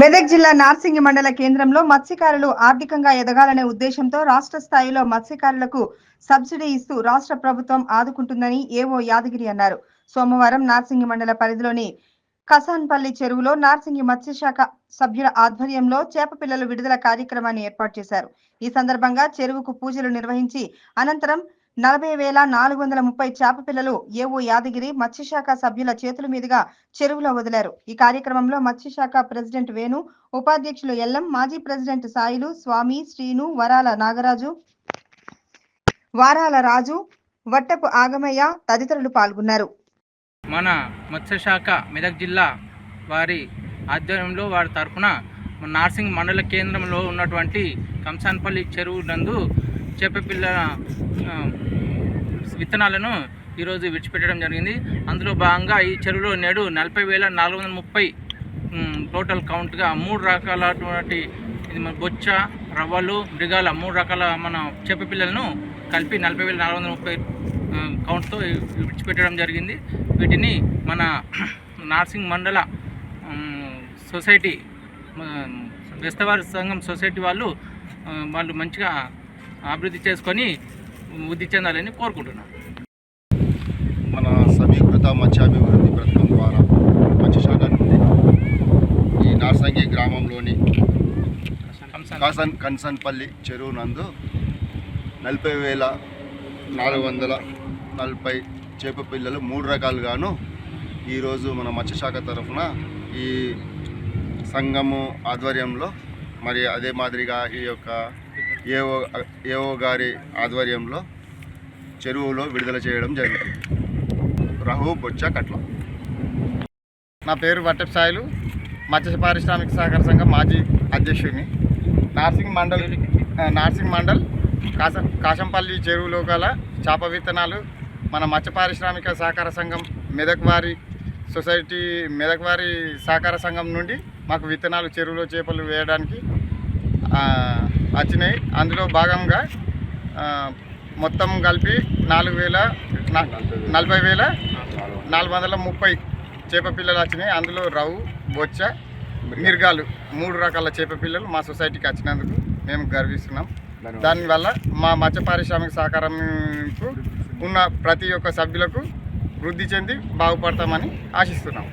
మెదక్ జిల్లా నార్సింగి మండల కేంద్రంలో మత్స్యకారులు ఆర్థికంగా ఎదగాలనే ఉద్దేశంతో రాష్ట్ర స్థాయిలో మత్స్యకారులకు సబ్సిడీ ఇస్తూ రాష్ట్ర ప్రభుత్వం ఆదుకుంటుందని ఏవో యాదగిరి అన్నారు. సోమవారం నార్సింగి మండల పరిధిలోని కసాన్పల్లి చెరువులో నార్సింగి మత్స్యశాఖ సభ్యుల ఆధ్వర్యంలో చేప పిల్లలు విడుదల కార్యక్రమాన్ని ఏర్పాటు చేశారు. ఈ సందర్భంగా చెరువుకు పూజలు నిర్వహించి అనంతరం 40,430 చేప పిల్లలు ఏవో యాదగిరి మత్స్యశాఖ సభ్యుల చేతుల మీదుగా చెరువులో వదిలారు. ఈ కార్యక్రమంలో మత్స్యశాఖ ప్రెసిడెంట్ వేణు, ఉపాధ్యక్షులు ఎల్లం, మాజీ ప్రెసిడెంట్ సాయిలు, స్వామి, శ్రీను, వారాల రాజు, వట్టపు ఆగమయ్య తదితరులు పాల్గొన్నారు. మన మత్స్యశాఖ మెదక్ జిల్లా వారి ఆధ్వర్యంలో వారి తరఫున నార్సింగ్ మండల కేంద్రంలో ఉన్నటువంటి కంసాన్పల్లి చెరువు నందు చేపపిల్ల విత్తనాలను ఈరోజు విడిచిపెట్టడం జరిగింది. అందులో భాగంగా ఈ చెరువులో నేడు 40,430 టోటల్ కౌంట్గా 3 రకాలటువంటి బొచ్చ, రవ్వలు, మృగాల 3 రకాల మన చేపపిల్లలను కలిపి 40,430 కౌంట్తో విడిచిపెట్టడం జరిగింది. వీటిని మన నార్సింగ్ మండల సొసైటీ బెస్తవారి సంఘం సొసైటీ వాళ్ళు మంచిగా అభివృద్ధి చేసుకొని వృద్ధి చెందాలని కోరుకుంటున్నాను. మన సమీకృత మత్స్యాభివృద్ధి పథకం ద్వారా మత్స్యశాఖ నుండి ఈ నార్సింగి గ్రామంలోని కన్సన్పల్లి చెరువు నందు 40,440 చేప పిల్లలు 3 రకాలుగాను ఈరోజు మన మత్స్యశాఖ తరఫున ఈ సంఘము ఆధ్వర్యంలో మరి అదే మాదిరిగా ఈ యొక్క ఏఓ గారి ఆధ్వర్యంలో చెరువులో విడుదల చేయడం జరుగుతుంది. రహు, బొచ్చ, కట్ల. నా పేరు వట్టపు సాయిలు, మత్స్య పారిశ్రామిక సహకార సంఘం మాజీ అధ్యక్షుడిని. నార్సింగ్ మండల్ కాశంపల్లి చెరువులో గల చేప విత్తనాలు మన మత్స్య పారిశ్రామిక సహకార సంఘం మెదక్ వారి సహకార సంఘం నుండి మాకు విత్తనాలు చెరువులో చేపలు వేయడానికి వచ్చినాయి. అందులో భాగంగా మొత్తం కలిపి 40,430 చేప పిల్లలు వచ్చినాయి. అందులో రవ్వు, బొచ్చ, మిర్గాలు 3 రకాల చేప పిల్లలు మా సొసైటీకి వచ్చినందుకు మేము గర్విస్తున్నాం. దానివల్ల మా మత్స్య పారిశ్రామిక సహకారంకు ఉన్న ప్రతి ఒక్క సభ్యులకు వృద్ధి చెంది బాగుపడతామని ఆశిస్తున్నాం.